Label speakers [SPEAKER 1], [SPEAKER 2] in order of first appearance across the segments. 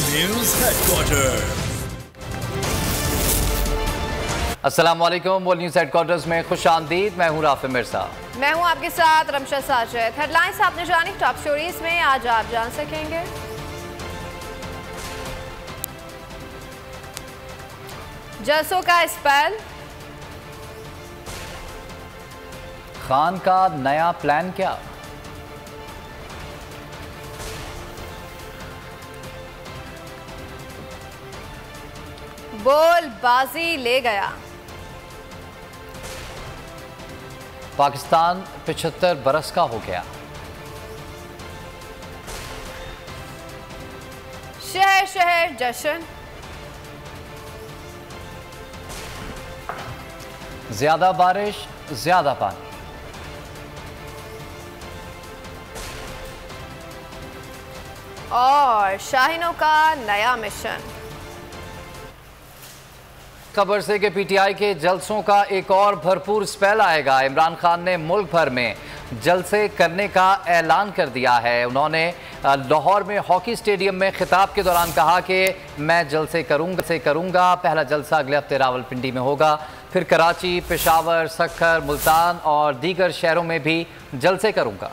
[SPEAKER 1] News headquarter.
[SPEAKER 2] अस्सलाम वालेकुम। World news headquarters में खुशामदीद। मैं हूं राफे मिर्जा।
[SPEAKER 3] मैं हूं आपके साथ रमशा साजिद। हेडलाइंस आपने जानी, टॉप स्टोरीज में आज आप जान सकेंगे। जलसों का स्पेल,
[SPEAKER 2] खान का नया प्लान क्या?
[SPEAKER 3] बोल बाजी ले गया।
[SPEAKER 2] पाकिस्तान 75 बरस का हो गया।
[SPEAKER 3] शहर शहर जश्न,
[SPEAKER 2] ज्यादा बारिश ज्यादा पानी।
[SPEAKER 3] और शाहीनों का नया मिशन।
[SPEAKER 2] खबर से कि पीटीआई के जलसों का एक और भरपूर स्पेल आएगा। इमरान खान ने मुल्क भर में जलसे करने का ऐलान कर दिया है। उन्होंने लाहौर में हॉकी स्टेडियम में खिताब के दौरान कहा कि मैं जलसे करूंगा। पहला जलसा अगले हफ्ते रावलपिंडी में होगा, फिर कराची, पेशावर, सक्खर, मुल्तान और दीगर शहरों में भी जलसे करूंगा।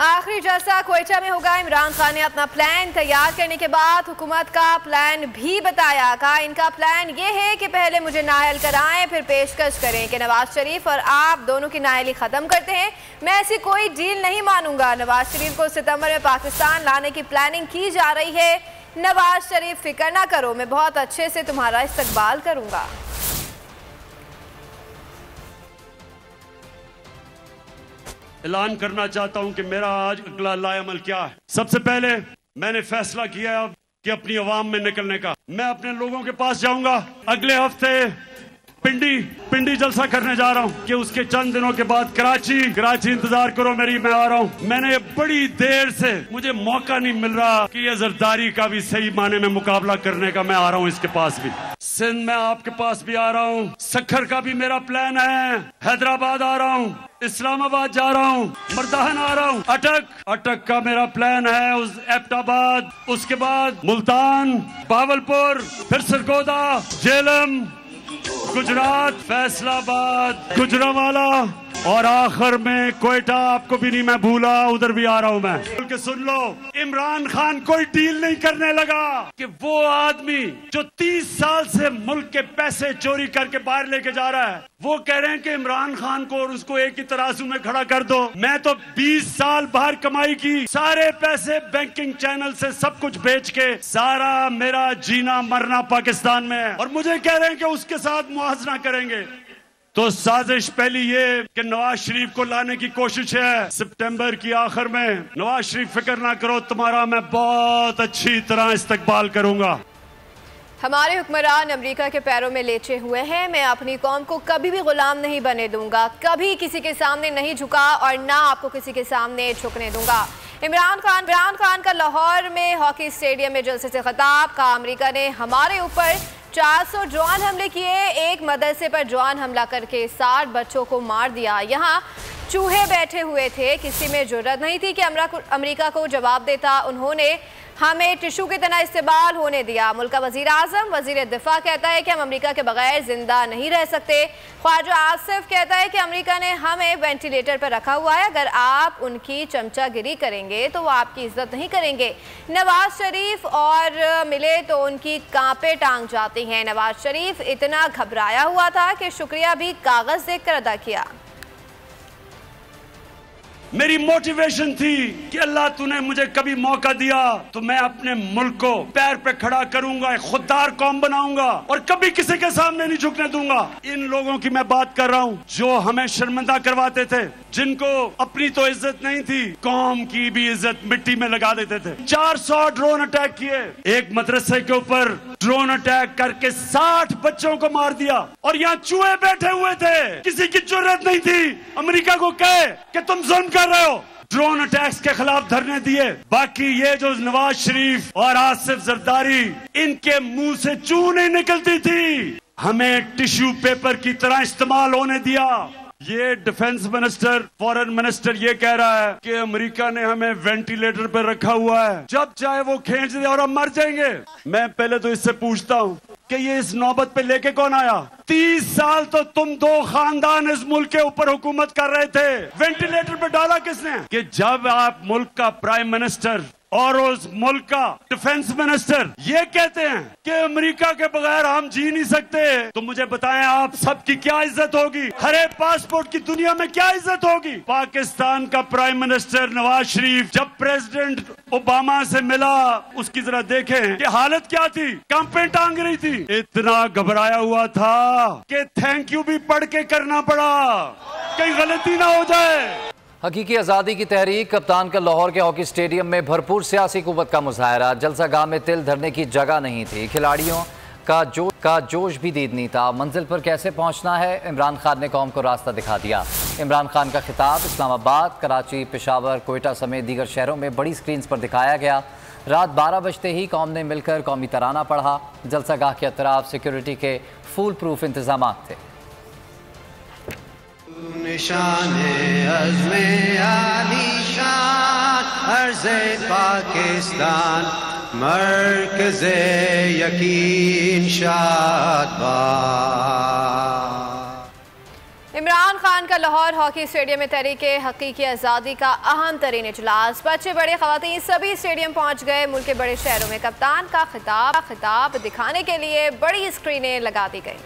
[SPEAKER 3] आखिरी जलसा क्वेटा में होगा। इमरान खान ने अपना प्लान तैयार करने के बाद हुकूमत का प्लान भी बताया। कहा इनका प्लान ये है कि पहले मुझे नाअहल कराएं, फिर पेशकश करें कि नवाज शरीफ और आप दोनों की नाअहली ख़त्म करते हैं। मैं ऐसी कोई डील नहीं मानूंगा। नवाज शरीफ को सितंबर में पाकिस्तान लाने की प्लानिंग की जा रही है। नवाज शरीफ फिक्र ना करो, मैं बहुत अच्छे से तुम्हारा इस्तकबाल करूंगा।
[SPEAKER 4] ऐलान करना चाहता हूं कि मेरा आज अगला लाएअमल क्या है। सबसे पहले मैंने फैसला किया कि अपनी आवाम में निकलने का। मैं अपने लोगों के पास जाऊंगा। अगले हफ्ते पिंडी जलसा करने जा रहा हूं कि उसके चंद दिनों के बाद कराची इंतजार करो मेरी, मैं आ रहा हूं। मैंने बड़ी देर से मुझे मौका नहीं मिल रहा कि ये जरदारी का भी सही माने में मुकाबला करने का। मैं आ रहा हूं इसके पास भी। सिंध में आपके पास भी आ रहा हूं। सक्खर का भी मेरा प्लान है। हैदराबाद आ रहा हूं, इस्लामाबाद जा रहा हूं, मरदाहन आ रहा हूं, अटक का मेरा प्लान है, उस एबटाबाद, उसके बाद मुल्तान, बावलपुर, फिर सरगोदा, झेलम, गुजरात, फैसलाबाद, गुजरांवाला और आखिर में क्वेटा। आपको भी नहीं मैं भूला, उधर भी आ रहा हूं मैं। बोल के सुन लो, इमरान खान कोई डील नहीं करने लगा कि वो आदमी जो 30 साल से मुल्क के पैसे चोरी करके बाहर लेके जा रहा है, वो कह रहे हैं कि इमरान खान को और उसको एक ही तराजू में खड़ा कर दो। मैं तो 20 साल बाहर कमाई की, सारे पैसे बैंकिंग चैनल से सब कुछ बेच के, सारा मेरा जीना मरना पाकिस्तान में है, और मुझे कह रहे हैं कि उसके साथ मुआवजा करेंगे। तो साजिश पहली ये कि नवाज शरीफ को लाने की कोशिश है सितंबर की आखिर में। नवाज शरीफ फिक्र ना करो, तुम्हारा मैं बहुत अच्छी तरह इस्तकबाल करूंगा।
[SPEAKER 3] हमारे हुक्मरान अमेरिका के पैरों में लेटे हुए हैं। मैं अपनी कौम को कभी भी गुलाम नहीं बने दूंगा, कभी किसी के सामने नहीं झुका और ना आपको किसी के सामने झुकने दूंगा। इमरान खान का लाहौर में हॉकी स्टेडियम में जलसे से खिताब। कहा अमेरिका ने हमारे ऊपर 400 ड्रोन हमले किए, एक मदरसे पर ड्रोन हमला करके 60 बच्चों को मार दिया। यहाँ चूहे बैठे हुए थे, किसी में जुर्रत नहीं थी कि अमेरिका को जवाब देता। उन्होंने हमें टिश्यू की तरह इस्तेमाल होने दिया। मुल्क का वजीर आजम, वजीर दिफा कहता है कि हम अमेरिका के बगैर जिंदा नहीं रह सकते। ख्वाजा आसिफ कहता है कि अमेरिका ने हमें वेंटिलेटर पर रखा हुआ है, अगर आप उनकी चमचागिरी करेंगे तो वो आपकी इज्जत नहीं करेंगे। नवाज शरीफ और मिले तो उनकी कांपे टांग जाती हैं। नवाज शरीफ इतना घबराया हुआ था कि शुक्रिया भी कागज देखकर अदा किया।
[SPEAKER 4] मेरी मोटिवेशन थी कि अल्लाह तूने मुझे कभी मौका दिया तो मैं अपने मुल्क को पैर पे खड़ा करूंगा, एक खुददार कौम बनाऊंगा और कभी किसी के सामने नहीं झुकने दूंगा। इन लोगों की मैं बात कर रहा हूं जो हमें शर्मिंदा करवाते थे, जिनको अपनी तो इज्जत नहीं थी, कौम की भी इज्जत मिट्टी में लगा देते थे। 400 ड्रोन अटैक किए, एक मदरसे के ऊपर ड्रोन अटैक करके 60 बच्चों को मार दिया, और यहाँ चूहे बैठे हुए थे, किसी की जरूरत नहीं थी अमेरिका को कहे कि तुम जुल्म कर रहे हो। ड्रोन अटैक्स के खिलाफ धरने दिए। बाकी ये जो नवाज शरीफ और आसिफ जरदारी, इनके मुंह से चू नहीं निकलती थी, हमें टिश्यू पेपर की तरह इस्तेमाल होने दिया। ये डिफेंस मिनिस्टर, फॉरेन मिनिस्टर ये कह रहा है कि अमेरिका ने हमें वेंटिलेटर पे रखा हुआ है, जब चाहे वो खींच दे और हम मर जाएंगे। मैं पहले तो इससे पूछता हूँ कि ये इस नौबत पे लेके कौन आया? 30 साल तो तुम दो खानदान इस मुल्क के ऊपर हुकूमत कर रहे थे, वेंटिलेटर पे डाला किसने? कि जब आप मुल्क का प्राइम मिनिस्टर और उस मुल्क का डिफेंस मिनिस्टर ये कहते हैं कि अमेरिका के बगैर हम जी नहीं सकते, तो मुझे बताएं आप सबकी क्या इज्जत होगी? हरे पासपोर्ट की दुनिया में क्या इज्जत होगी? पाकिस्तान का प्राइम मिनिस्टर नवाज शरीफ जब प्रेसिडेंट ओबामा से मिला, उसकी जरा देखें कि हालत क्या थी, कंपें टांग रही थी, इतना घबराया हुआ था कि थैंक यू भी पढ़ के करना पड़ा, कहीं गलती ना हो जाए।
[SPEAKER 2] हकीकी आज़ादी की तहरीक कप्तान का लाहौर के हॉकी स्टेडियम में भरपूर सियासी कुव्वत का मुजाहरा। जलसा गाह में तिल धरने की जगह नहीं थी, खिलाड़ियों का जोश भी दीदनी था। मंजिल पर कैसे पहुंचना है, इमरान खान ने कौम को रास्ता दिखा दिया। इमरान खान का खिताब इस्लामाबाद, कराची, पेशावर, कोयटा समेत दीगर शहरों में बड़ी स्क्रीन पर दिखाया गया। रात 12 बजते ही कौम ने मिलकर कौमी तराना पढ़ा। जलसा गाह के अतराफ सिक्योरिटी के फुल प्रूफ इंतजाम थे।
[SPEAKER 1] निशाने अज़्मे आलीशान अर्ज़े पाकिस्तान मरकज़े यकीन शादबाद।
[SPEAKER 3] इमरान खान का लाहौर हॉकी स्टेडियम में तहरीक हकीकी आज़ादी का अहम तरीन इजलास। बच्चे बड़े ख़वातीन सभी स्टेडियम पहुंच गए। मुल्क के बड़े शहरों में कप्तान का खिताब दिखाने के लिए बड़ी स्क्रीनें लगा दी गई।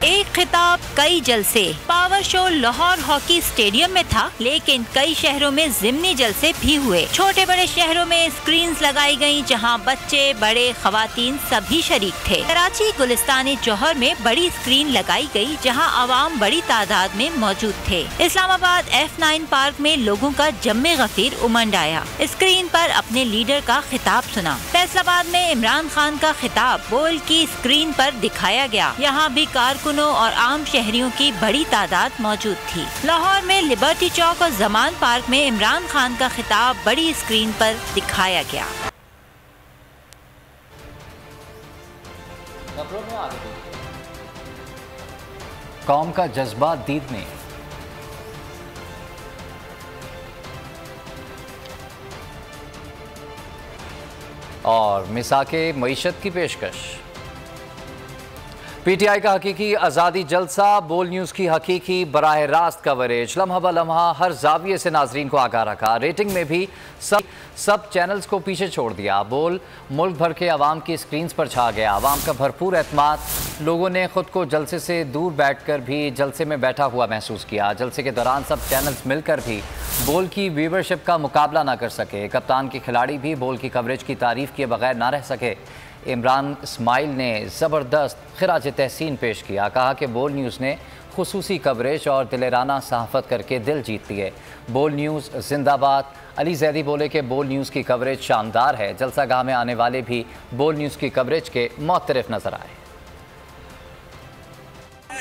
[SPEAKER 5] एक खिताब कई जलसे। Power show Lahore hockey stadium में था, लेकिन कई शहरों में ज़िमनी जलसे भी हुए। छोटे बड़े शहरों में स्क्रीन्स लगाई गईं, जहां बच्चे बड़े खवातीन सभी शरीक थे। कराची गुलिस्तानी जौहर में बड़ी स्क्रीन लगाई गई, जहां आवाम बड़ी तादाद में मौजूद थे। इस्लामाबाद F9 पार्क में लोगों का जम्मे गफीर उमंड आया। स्क्रीन पर अपने लीडर का खिताब सुना। फैसलाबाद में इमरान खान का खिताब बोल की स्क्रीन पर दिखाया गया। यहाँ भी कारकुन और आम शहरियों की बड़ी तादाद मौजूद थी। लाहौर में लिबर्टी चौक और जमान पार्क में इमरान खान का खिताब बड़ी स्क्रीन पर दिखाया गया।
[SPEAKER 2] कौम का जज्बा दीद में और मिसाके मईशत की पेशकश। पीटीआई का हकीकी आज़ादी जलसा, बोल न्यूज़ की हकीकी बराह रास्त कवरेज, लम्हा ब लम्हा हर जाविये से नाजरीन को आगाह रखा। रेटिंग में भी सब चैनल्स को पीछे छोड़ दिया। बोल मुल्क भर के अवाम की स्क्रीन्स पर छा गया। अवाम का भरपूर एतमाद, लोगों ने खुद को जलसे से दूर बैठकर भी जलसे में बैठा हुआ महसूस किया। जलसे के दौरान सब चैनल्स मिलकर भी बोल की व्यूवरशिप का मुकाबला ना कर सके। कप्तान के खिलाड़ी भी बोल की कवरेज की तारीफ किए बगैर ना रह सके। इमरान इस्माइल ने ज़बरदस्त खिराज तहसीन पेश किया। कहा कि बोल न्यूज़ ने खुसूसी कवरेज और दिलेराना सहाफ़त करके दिल जीत लिए। बोल न्यूज़ जिंदाबाद। अली जैदी बोले कि बोल न्यूज़ की कवरेज शानदार है। जलसा गाह में आने वाले भी बोल न्यूज़ की कवरेज के मुतरफ नजर आए।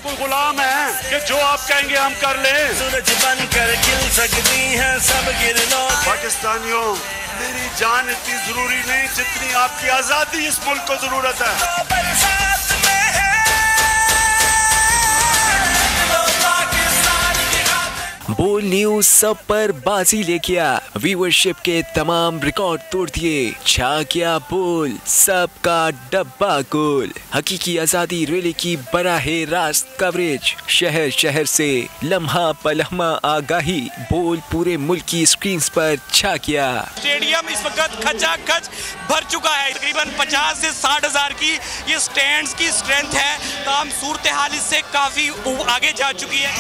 [SPEAKER 4] गुलाम है कि जो आप कहेंगे हम कर लें। सूरज बनकर खिल सकती हैं सब गिरनों। पाकिस्तानियों, मेरी जान इतनी जरूरी नहीं जितनी आपकी आजादी इस मुल्क को जरूरत है।
[SPEAKER 6] बोल न्यूज सब पर बाजी लेके आ, व्यूअरशिप के तमाम रिकॉर्ड तोड़ दिए। छा गया बोल, सबका डब्बा गोल। हकीकी आजादी रैली की बराहे रास्त कवरेज, शहर शहर से लम्हा पलम्हा आगाही। बोल पूरे मुल्क की स्क्रीन पर छा गया।
[SPEAKER 7] स्टेडियम इस वक्त खचाखच भर चुका है। तकरीबन 50 से 60 हजार की ये स्टैंड्स की स्ट्रेंथ है। तमाम सूरत हाल इससे काफी आगे जा चुकी है।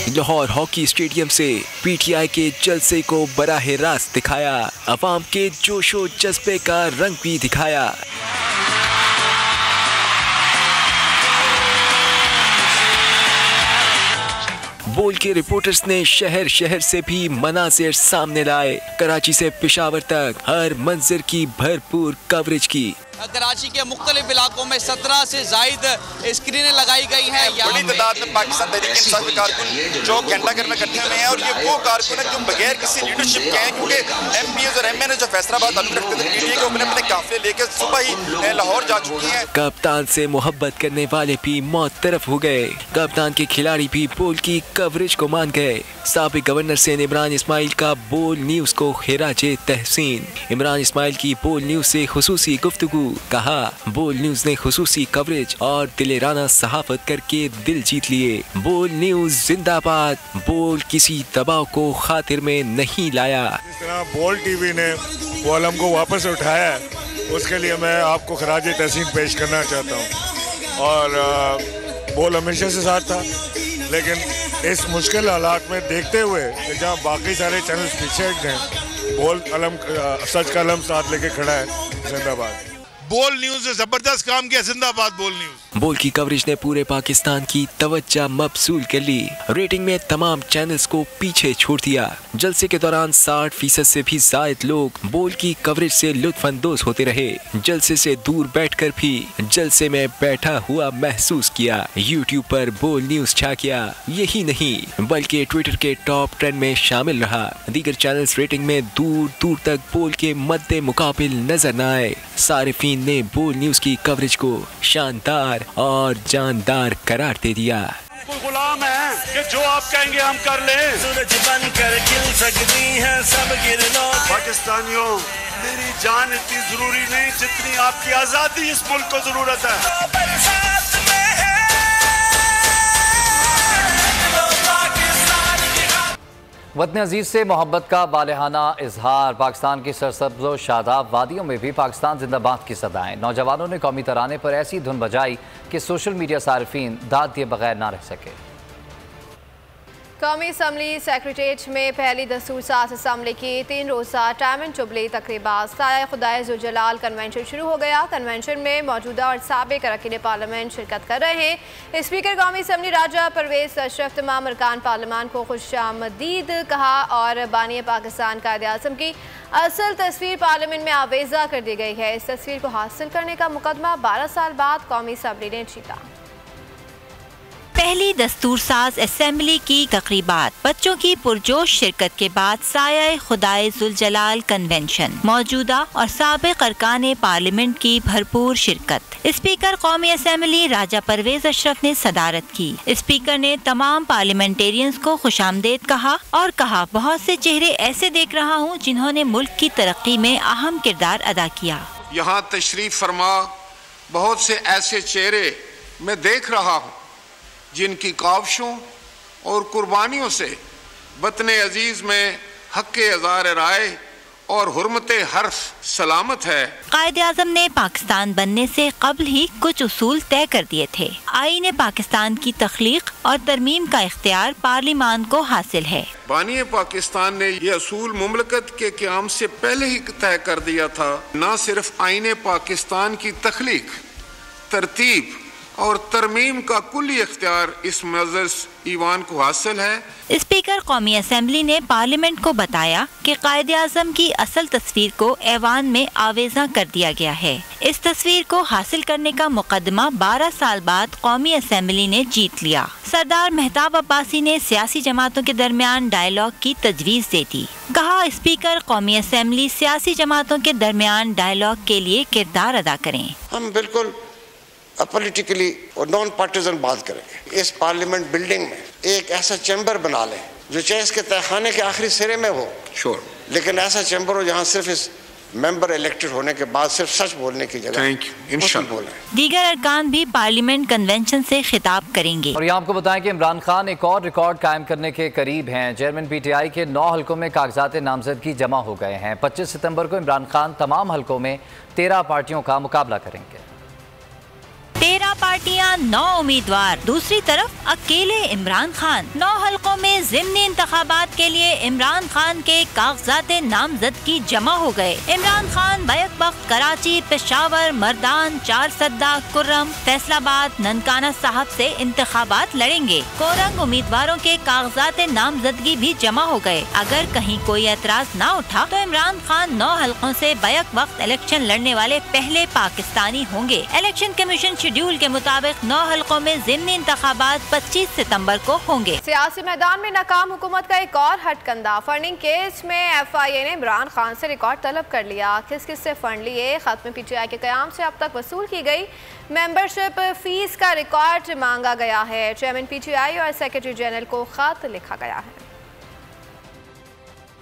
[SPEAKER 6] लाहौर हॉकी स्टेडियम से पीटीआई के जलसे को बराह रास्त दिखाया। अवाम के जोशो जज्बे का रंग भी दिखाया। बोल के रिपोर्टर्स ने शहर शहर से भी मनाजिर सामने लाए। कराची से पेशावर तक हर मंजर की भरपूर कवरेज की।
[SPEAKER 7] कराची के मुख्तलिफ इलाकों में 17 से जायद स्क्रीनें लगाई गई हैं।
[SPEAKER 8] बड़ी तादाद में पाकिस्तान तहरीक-ए-इंसाफ के कारकुन जो घंटाघर में इकट्ठे हुए हैं और ये वो कारकुन है जो बगैर किसी लीडरशिप के हैं, क्योंकि MPs और MN जो फैसलाबाद ताल्लुक रखते थे PTI के अपने अपने काफिले लेकर सुबह ही लाहौर जा चुकी हैं।
[SPEAKER 6] कप्तान से मोहब्बत करने वाले भी मौत तरफ हो गए। कप्तान के खिलाड़ी भी बोल की कवरेज को मान गए। साबिक गवर्नर से इमरान इस्माइल का बोल न्यूज को खिराजे तहसीन। इमरान इस्माइल की बोल न्यूज से खुसूसी गुफ्तगू। कहा बोल न्यूज ने खुसूसी कवरेज और दिलेराना सहाफत करके दिल जीत लिए। बोल न्यूज जिंदाबाद। बोल किसी दबाव को खातिर में नहीं लाया।
[SPEAKER 9] जिस तरह बोल टीवी ने कॉलम को वापस उठाया है, उसके लिए मैं आपको खराज तहसीन पेश करना चाहता हूँ। और बोल हमेशा से साथ था, लेकिन इस मुश्किल हालात में देखते हुए जहाँ बाकी सारे चैनल्स पीछे हट गए, बोल कलम सच का कलम साथ लेके खड़ा है। जिंदाबाद
[SPEAKER 10] बोल न्यूज ने जबरदस्त काम किया। जिंदाबाद बोल न्यूज।
[SPEAKER 6] बोल की कवरेज ने पूरे पाकिस्तान की तवज्जो मबसूल कर ली। रेटिंग में तमाम चैनल्स को पीछे छोड़ दिया। जलसे के दौरान 60% से भी ज्यादा लोग बोल की कवरेज से लुत्फानंदोज होते रहे। जलसे से दूर बैठकर भी जलसे में बैठा हुआ महसूस किया। यूट्यूब पर बोल न्यूज छा गया। यही नहीं बल्कि ट्विटर के टॉप 10 में शामिल रहा। दीगर चैनल्स रेटिंग में दूर दूर तक बोल के मद्दे मुकाबिल नजर न आए। सारिफीन ने बोल न्यूज की कवरेज को शानदार और जानदार करार दे दिया।
[SPEAKER 4] गुलाम है कि जो आप कहेंगे हम कर लें। सूरज बनकर खिल सकती हैं सब गिरना। पाकिस्तानियों, मेरी जान इतनी जरूरी नहीं जितनी आपकी आजादी इस मुल्क को जरूरत है।
[SPEAKER 2] वतन अजीज से मोहब्बत का बालिहाना इजहार। पाकिस्तान की सरसब्ज़ शादाब वादियों में भी पाकिस्तान जिंदाबाद की सदाएं। नौजवानों ने कौमी तराने पर ऐसी धुन बजाई कि सोशल मीडिया सारिफीन दाद दिए बगैर ना रह सके।
[SPEAKER 3] कौमी असम्बली सेक्रेटेरिएट में पहली दस्तूर साज असम्बली की 3 रोज़ा टाइम एंड जुबली तकरीबात साया खुदाए ज़ुलजलाल कन्वेंशन शुरू हो गया। कन्वेंशन में मौजूदा और साबिक अरकान पार्लियामेंट शिरकत कर रहे हैं। स्पीकर कौमी असम्बली राजा परवेज़ अशरफ तमाम अरकान पार्लियामान को खुशामदीद कहा और बानी पाकिस्तान कायद-ए-आज़म की असल तस्वीर पार्लियामेंट में आवेज़ा कर दी गई है। इस तस्वीर को हासिल करने का मुकदमा 12 साल बाद कौमी असम्बली ने जीता।
[SPEAKER 5] पहली दस्तूर साज असेंबली की तकरीबात। बच्चों की पुरजोश शिरकत के बाद साया खुदाए ज़ुलजलाल कन्वेंशन। मौजूदा और साबिक अरकान पार्लियामेंट की भरपूर शिरकत। स्पीकर कौमी असेंबली राजा परवेज अशरफ ने सदारत की। स्पीकर ने तमाम पार्लियामेंटेरियंस को खुशामदीद कहा और कहा बहुत से चेहरे ऐसे देख रहा हूँ जिन्होंने मुल्क की तरक्की में अहम किरदार अदा किया।
[SPEAKER 10] यहाँ तशरीफ फरमा बहुत से ऐसे चेहरे मैं देख रहा हूँ जिनकी काविशों और कुर्बानियों से वतन अजीज में हक़ अज़ार राय और हुर्मते हर्फ सलामत है।
[SPEAKER 5] कायद-ए-आज़म ने पाकिस्तान बनने से कबल ही कुछ उसूल तय कर दिए थे। आईन पाकिस्तान की तख्लीक और तरमीम का इख्तियार पार्लिमान को हासिल है।
[SPEAKER 10] बानी पाकिस्तान ने ये असूल मुमलकत के क़याम से पहले ही तय कर दिया था। न सिर्फ आईन पाकिस्तान की तख्लीक, तरतीब और तरमीम का कुल्ली इख्तियार इस मुअज़्ज़ज़ ईवान को हासिल है।
[SPEAKER 5] स्पीकर कौमी असेंबली ने पार्लियामेंट को बताया कि कायद-ए-आज़म की असल तस्वीर को ऐवान में आवेज़ा कर दिया गया है। इस तस्वीर को हासिल करने का मुकदमा 12 साल बाद कौमी असेंबली ने जीत लिया। सरदार मेहताब अब्बासी ने सियासी जमातों के दरमियान डायलॉग की तजवीज़ दे दी। कहा स्पीकर कौमी असेंबली सियासी जमातों के दरमियान डायलॉग के लिए किरदार अदा करें।
[SPEAKER 11] हम बिल्कुल पॉलिटिकली और नॉन पार्टीजन बात करेंगे। इस पार्लियामेंट बिल्डिंग में एक ऐसा चैम्बर बना लें जो चाहे इसके तहखाने के आखिरी सिरे में हो, लेकिन ऐसा चैम्बर हो जहाँ सिर्फ इस मेंबर इलेक्टेड होने के बाद सिर्फ सच बोलने की जगह बोलें।
[SPEAKER 5] दीगर अरकान भी पार्लियामेंट कन्वेंशन से खिताब करेंगे।
[SPEAKER 2] और यहाँ आपको बताएं कि इमरान खान एक और रिकॉर्ड कायम करने के करीब हैं। चेयरमैन PTI के 9 हलकों में कागजात नामजदगी जमा हो गए हैं। 25 सितंबर को इमरान खान तमाम हलकों में 13 पार्टियों का मुकाबला करेंगे।
[SPEAKER 5] 13 पार्टी पार्टियां 9 उम्मीदवार, दूसरी तरफ अकेले इमरान खान। 9 हलकों में ज़िमनी इंतखाबात के लिए इमरान खान के कागजात नामजदगी जमा हो गए। इमरान खान बैक वक्त कराची, पेशावर, मर्दान, चारसद्दा, कुर्रम, फैसलाबाद, ननकाना साहब से इंतखाबात लड़ेंगे। कोरंग उम्मीदवारों के कागजात नामजदगी भी जमा हो गए। अगर कहीं कोई एतराज न उठा तो इमरान खान 9 हलकों से बैक वक्त इलेक्शन लड़ने वाले पहले पाकिस्तानी होंगे। इलेक्शन कमीशन शेड्यूल के मुताबिक 9 हलकों में ज़िमनी इंतखाबात 25 सितंबर को होंगे।
[SPEAKER 3] सियासी मैदान में नाकाम हुकूमत का एक और हटकंडा। फंडिंग केस में FIA ने इमरान खान से रिकॉर्ड तलब कर लिया। किस किस से फंड लिए, खत्म PTI के क़याम से अब तक वसूल की गई मेंबरशिप फीस का रिकॉर्ड मांगा गया है। चेयरमैन PTI और सेक्रेटरी जनरल को खत लिखा गया है।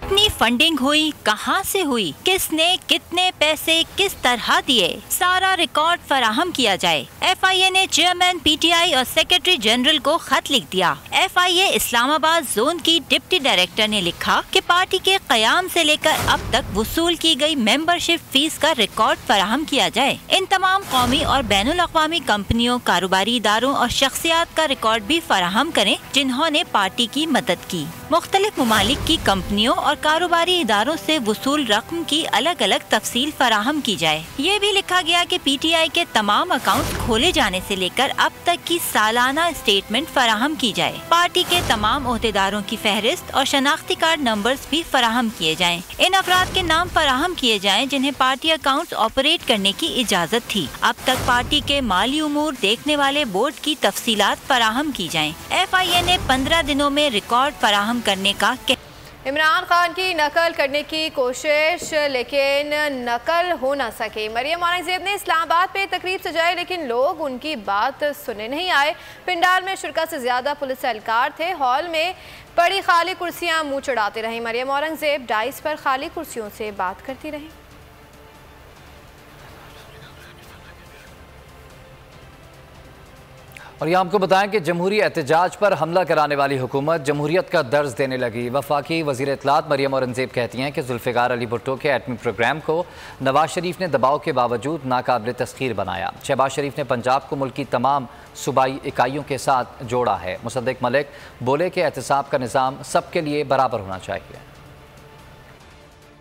[SPEAKER 5] कितनी फंडिंग हुई, कहां से हुई, किसने कितने पैसे किस तरह दिए, सारा रिकॉर्ड फराहम किया जाए। FIA ने चेयरमैन PTI और सेक्रेटरी जनरल को खत लिख दिया। FIA इस्लामाबाद जोन की डिप्टी डायरेक्टर ने लिखा कि पार्टी के कयाम से लेकर अब तक वसूल की गई मेंबरशिप फीस का रिकॉर्ड फराहम किया जाए। इन तमाम कौमी और बैनुल अक़वामी कंपनियों, कारोबारी इदारों और शख्सियात का रिकॉर्ड भी फराहम करें जिन्होंने पार्टी की मदद की। मुख्तलिफ ममालिक की कंपनियों और कारोबारी इदारों से वसूल रकम की अलग अलग तफसील फराहम की जाए। ये भी लिखा गया कि PTI के तमाम अकाउंट खोले जाने से लेकर अब तक की सालाना स्टेटमेंट फराहम की जाए। पार्टी के तमाम ओहदेदारों की फहरिस्त और शनाख्ती कार्ड नंबर्स भी फराहम किए जाएं। इन अफराद के नाम फराहम किए जाएं जिन्हें पार्टी अकाउंट्स ऑपरेट करने की इजाज़त थी। अब तक पार्टी के माली उमूर देखने वाले बोर्ड की तफसीलात फराहम की जाएं। FIA ने 15 दिनों में रिकॉर्ड फराहम करने का
[SPEAKER 3] इमरान खान की नकल करने की कोशिश, लेकिन नकल हो न सके। मरियम औरंगजेब ने इस्लामाबाद पे तकरीब सजाई, लेकिन लोग उनकी बात सुनने नहीं आए। पिंडाल में शुरा से ज्यादा पुलिस एहलकार थे। हॉल में पड़ी खाली कुर्सियां मुंह चढ़ाते रहीं। मरियम औरंगजेब डाइस पर खाली कुर्सियों से बात करती रहीं।
[SPEAKER 2] और यहाँ आपको बताएं कि जमहूरी एहतजाज पर हमला कराने वाली हुकूमत जमहूरियत का दर्ज देने लगी। वफाकी वज़ीर इत्तलात मरियम औरंगजेब कहती हैं कि जुल्फ़िकार अली भुट्टो के एटमी प्रोग्राम को नवाज शरीफ ने दबाव के बावजूद नाकाबिल तस्खीर बनाया। शहबाज शरीफ ने पंजाब को मुल्क की तमाम सूबाई इकाइयों के साथ जोड़ा है। मुसद्दिक मलिक बोले कि एहतसाब का निज़ाम सबके लिए बराबर होना चाहिए।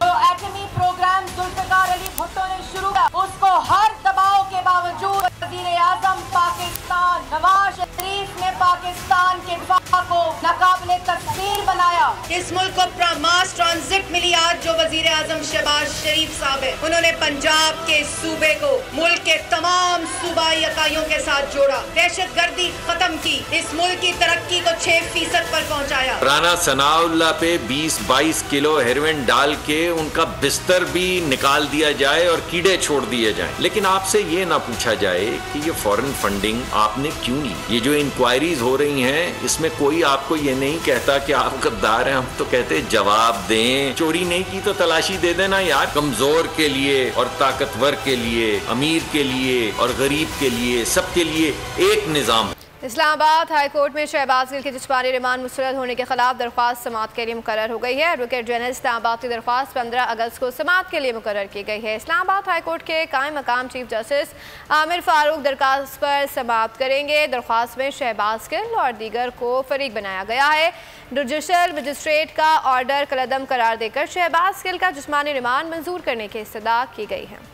[SPEAKER 12] तो एटमी प्रोग्राम जुल्फ़िकार अली भुट्टो ने शुरू किया, उसको हर दबाव के बावजूद वज़ीर आज़म पाकिस्तान नवाज शरीफ ने पाकिस्तान के दफा को नाकाबिले तस्खीर बनाया। इस मुल्क को मास ट्रांजिट मिली आज जो वज़ीर आज़म शहबाज शरीफ साहब है, उन्होंने पंजाब के सूबे को मुल्क के तमाम सूबाई इकाइयों के साथ जोड़ा, दहशतगर्दी खत्म की, इस मुल्क की तरक्की को 6% पर पहुँचाया।
[SPEAKER 13] राना सनाउल्लाह पे 20-22 किलो हेरोइन डाल के उनका बिस्तर भी निकाल दिया जाए और कीड़े छोड़ दिए जाएं। लेकिन आपसे ये ना पूछा जाए कि ये फॉरेन फंडिंग आपने क्यों ली। ये जो इंक्वायरीज हो रही हैं, इसमें कोई आपको ये नहीं कहता कि आप गद्दार हैं। हम तो कहते जवाब दें। चोरी नहीं की तो तलाशी दे देना यार। कमजोर के लिए और ताकतवर के लिए, अमीर के लिए और गरीब के लिए, सबके लिए एक निज़ाम।
[SPEAKER 3] इस्लामाबाद हाई कोर्ट में शहबाज गिल की जिस्मानी रिमांड मुस्तरद होने के खिलाफ दरख्वास्त समाअत के लिए मुकर्रर हो गई है। एडवोकेट जनरल इस्लामाबाद की दरख्वास्त 15 अगस्त को समाअत के लिए मुकर्रर की गई है। इस्लामाबाद हाई कोर्ट के कायम मकाम चीफ जस्टिस आमिर फारूक दरख्वास्त पर समाअत करेंगे। दरख्वास्त में शहबाज गिल और दीगर को फरीक बनाया गया है। जुडिशल मजिस्ट्रेट का ऑर्डर कलअदम करार देकर शहबाज गिल का जिस्मानी रिमांड मंजूर करने की इस्तदा की गई है।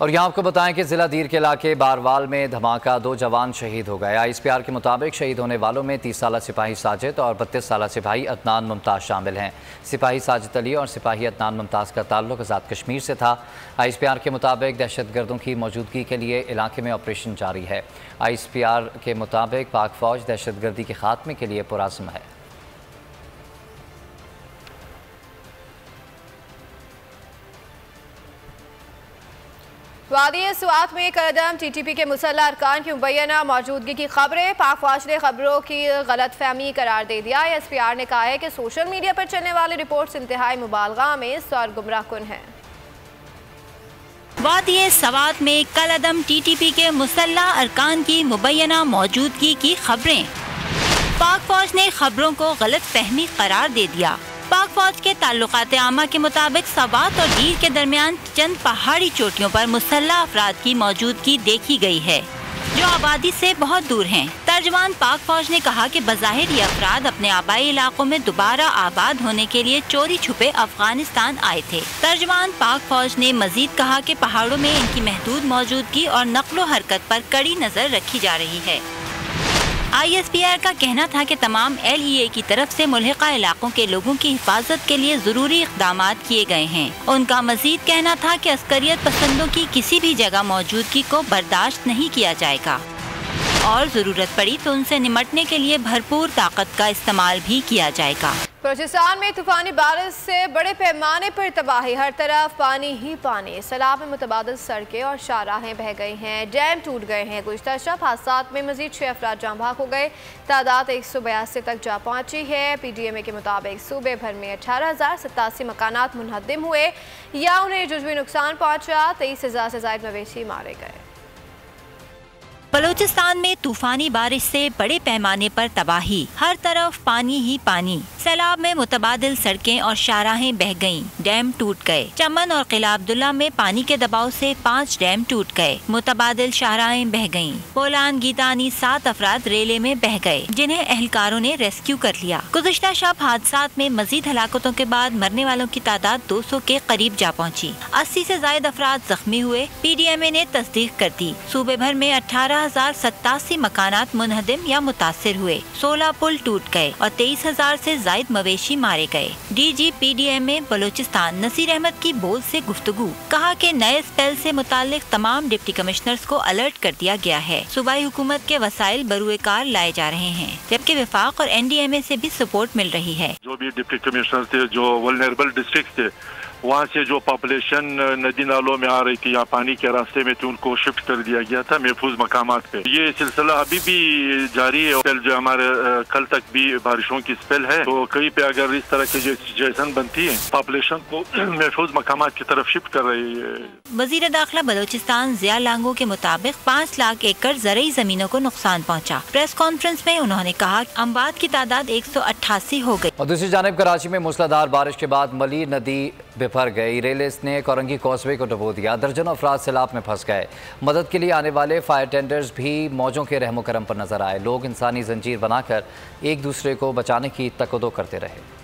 [SPEAKER 2] और यहाँ आपको बताएं कि ज़िला दीर के इलाके बारवाल में धमाका, 2 जवान शहीद हो गए। ISPR के मुताबिक शहीद होने वालों में 30 साला सिपाही साजिद और 32 साला सिपाही अदनान मुमताज़ शामिल हैं। सिपाही साजिद अली और सिपाही अदनान मुमताज़ का ताल्लुक आज़ाद कश्मीर से था। ISPR के मुताबिक दहशतगर्दों की मौजूदगी के लिए इलाके में ऑपरेशन जारी है। ISPR के मुताबिक पाक फ़ौज दहशतगर्दी के खात्मे के लिए पुरअज़्म है।
[SPEAKER 3] वादी सुआत में कदम TTP के मुसल्लह अरकान की मुबैना मौजूदगी की खबरें पाक फौज ने खबरों की गलत फहमी करार दे दिया। ISPR ने कहा है कि सोशल मीडिया पर चलने वाली रिपोर्ट्स इंतहाई मुबालगा में और गुमराहकुन हैं।
[SPEAKER 5] वादी सवात में कलअदम TTP के मुसल्लह अरकान की मुबैना मौजूदगी की खबरें। पाक फौज ने खबरों को गलत फहमी करार दे दिया। पाक पाक फौज के ताल्लुकात आमा के मुताबिक सवात और डीर के दरमियान चंद पहाड़ी चोटियों पर मुसल्लह अफराद की मौजूदगी देखी गई है जो आबादी से बहुत दूर हैं। तर्जमान पाक फौज ने कहा कि बज़ाहिर ये अफराद अपने आबाई इलाकों में दोबारा आबाद होने के लिए चोरी छुपे अफगानिस्तान आए थे। तर्जमान पाक फौज ने मजीद कहा कि पहाड़ों में इनकी महदूद मौजूदगी और नक्लो हरकत पर कड़ी नजर रखी जा रही है। ISPR का कहना था कि तमाम LEA की तरफ से मुल्हिका इलाकों के लोगों की हिफाजत के लिए जरूरी इक़दामात किए गए हैं। उनका मजीद कहना था कि अस्करियत पसंदों की किसी भी जगह मौजूदगी को बर्दाश्त नहीं किया जाएगा और जरूरत पड़ी तो उनसे निमटने के लिए भरपूर ताकत का इस्तेमाल भी किया जाएगा।
[SPEAKER 3] बलूचिस्तान में तूफानी बारिश से बड़े पैमाने पर तबाही, हर तरफ पानी ही पानी। सैलाब में मुतबादिल सड़कें और शाहराहें बह गई हैं, डैम टूट गए हैं। गुज़िश्ता शब हादसात में मजीद 6 अफराद जाँ बहक हो गए, तादाद 182 तक जा पहुँची है। PDMA के मुताबिक सूबे भर में 18,087 मकानात मुनहदिम हुए या उन्हें जुज़वी नुकसान पहुँचा। 23,000 से ज़ायद मवेशी मारे गए।
[SPEAKER 5] बलूचिस्तान में तूफानी बारिश से बड़े पैमाने पर तबाही, हर तरफ पानी ही पानी। सैलाब में मुतबादिल सड़कें और शाहराहें बह गईं, डैम टूट गए। चमन और किला अब्दुल्ला में पानी के दबाव से 5 डैम टूट गए, मुतबादिल शाहराहें बह गईं। बोलान गीतानी 7 अफराद रेले में बह गए जिन्हें एहलकारों ने रेस्क्यू कर लिया। गुज़िश्ता शब हादसात में मजीद हलाकतों के बाद मरने वालों की तादाद 200 के करीब जा पहुँची। 80 से ज़ायद अफराद जख्मी हुए। PDMA ने तस्दीक कर दी। सूबे भर में 18,087 मकानात मुनहदिम या मुतासिर हुए, 16 पुल टूट गए और 23,000 से जायद मवेशी मारे गए। DG PDMA बलूचिस्तान नसीर अहमद की बोल से गुफ्तगू, कहा कि नए स्पेल से मुतालिक तमाम डिप्टी कमिश्नर्स को अलर्ट कर दिया गया है। सूबाई हुकूमत के वसाइल बरूए कार लाए जा रहे हैं, जबकि विफाक और NDMA से भी सपोर्ट मिल रही है।
[SPEAKER 14] जो भी डिप्टी कमिश्नर थे, जो वल्नरेबल डिस्ट्रिक्ट थे, वहाँ से जो पॉपुलेशन नदी नालों में आ रही थी या पानी के रास्ते में थी, उनको शिफ्ट कर दिया गया था महफूज मकामात पे। ये सिलसिला अभी भी जारी है। स्पेल जो हमारे कल तक भी बारिशों की स्पेल है, तो कहीं पे अगर इस तरह की सिचुएशन बनती है, पॉपुलेशन को महफूज मकामात की तरफ शिफ्ट कर रही है।
[SPEAKER 5] वजीर दाखिला बलूचिस्तान ज़िया लांगो के मुताबिक 5 लाख एकड़ ज़रई जमीनों को नुकसान पहुँचा। प्रेस कॉन्फ्रेंस में उन्होंने कहा अमवात की तादाद 188 हो गई।
[SPEAKER 2] और दूसरी जानिब कराची में मूसलाधार बारिश के बाद मली नदी बिफर गई। रेलिस ने कोरंगी कॉजवे को डुबो दिया। दर्जनों अफराद सैलाब में फंस गए। मदद के लिए आने वाले फायर टेंडर्स भी मौजों के रहमो करम पर नजर आए। लोग इंसानी जंजीर बनाकर एक दूसरे को बचाने की तकदो करते रहे।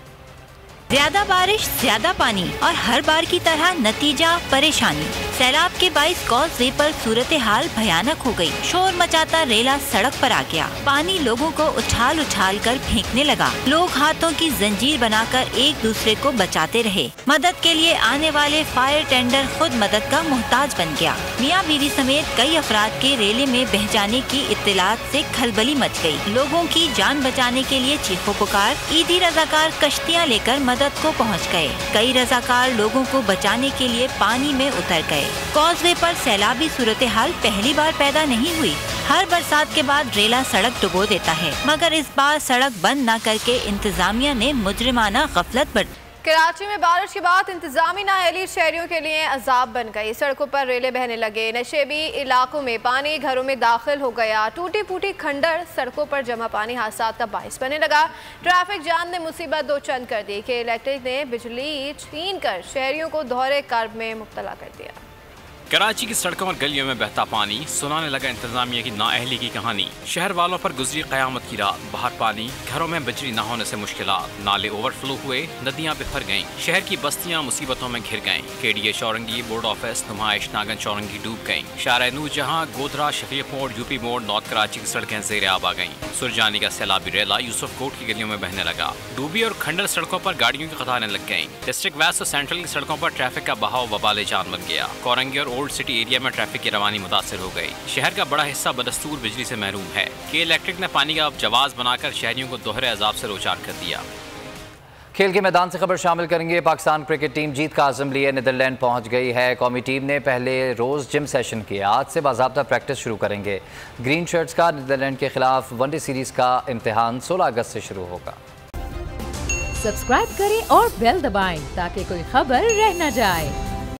[SPEAKER 5] ज्यादा बारिश, ज्यादा पानी और हर बार की तरह नतीजा परेशानी। सैलाब के 22 कॉजवे पर सूरत हाल भयानक हो गई। शोर मचाता रेला सड़क पर आ गया। पानी लोगों को उछाल उछाल कर फेंकने लगा। लोग हाथों की जंजीर बनाकर एक दूसरे को बचाते रहे। मदद के लिए आने वाले फायर टेंडर खुद मदद का मोहताज बन गया। मियाँ बीवी समेत कई अफराद के रेले में बह जाने की इत्तलात से खलबली मच गई। लोगों की जान बचाने के लिए चीखो पुकार। ईदी रजाकार कश्तियाँ लेकर मदद को पहुंच गए। कई रजाकार लोगों को बचाने के लिए पानी में उतर गए। कॉजवे पर सैलाबी सूरत हाल पहली बार पैदा नहीं हुई। हर बरसात के बाद रेला सड़क डुबो देता है, मगर इस बार सड़क बंद न करके इंतजामिया ने मुजरिमाना गफलत बरती।
[SPEAKER 3] कराची में बारिश के बाद इंतजामी नाअहली शहरियों के लिए अजाब बन गई। सड़कों पर रेले बहने लगे। नशेबी इलाकों में पानी घरों में दाखिल हो गया। टूटी फूटी खंडर सड़कों पर जमा पानी हादसात का बाइस बनने लगा। ट्रैफिक जाम ने मुसीबत दो चंद कर दी कि इलेक्ट्रिक ने बिजली छीन कर शहरियों को दोहरे कर्ब में मुब्तला कर दिया।
[SPEAKER 15] कराची की सड़कों और गलियों में बहता पानी सुनाने लगा इंतजामिया की नाअहली की कहानी। शहर वालों पर गुजरी क़यामत की रात। बाहर पानी, घरों में बिजली न होने से मुश्किलात, नाले ओवरफ्लो हुए, नदियां बिखर गईं, शहर की बस्तियां मुसीबतों में घिर गईं। KDA चौरंगी, बोर्ड ऑफिस, नुमाइश नागन चौरंगी डूब गईं। शाहर नूरजहां, गोधरा, शफीक मोड़, UP मोड़, नॉर्थ कराची की सड़कें ज़ेर आब आ गईं। सुरजानी का सैलाबी रेला यूसुफ कोट की गलियों में बहने लगा। डूबी और खंडर सड़कों पर गाड़ियों की कतारें लग गईं। डिस्ट्रिक्ट वेस्ट और सेंट्रल की सड़कों पर ट्रैफिक का बहाव वबाले जान बन गया। कोरंगी और ओल्ड सिटी एरिया में ट्रैफिक की रवानी मुतासिर हो गई। शहर का बड़ा हिस्सा बदस्तूर बिजली से महरूम है। के इलेक्ट्रिक ने पानी का जवाज बनाकर शहरियों को दोहरे अजाब से रोचार कर दिया।
[SPEAKER 2] खेल के मैदान से खबर शामिल करेंगे। पाकिस्तान क्रिकेट टीम जीत का आज़म लिए नीदरलैंड पहुंच गई है। कौमी टीम ने पहले रोज़ जिम सेशन किया। आज से बाज़ाब्ता प्रैक्टिस शुरू करेंगे। ग्रीन शर्ट्स का नीदरलैंड के खिलाफ वनडे सीरीज का इम्तिहान 16 अगस्त से शुरू होगा।
[SPEAKER 16] सब्सक्राइब करें और बेल दबाएं ताकि कोई खबर रह न जाए।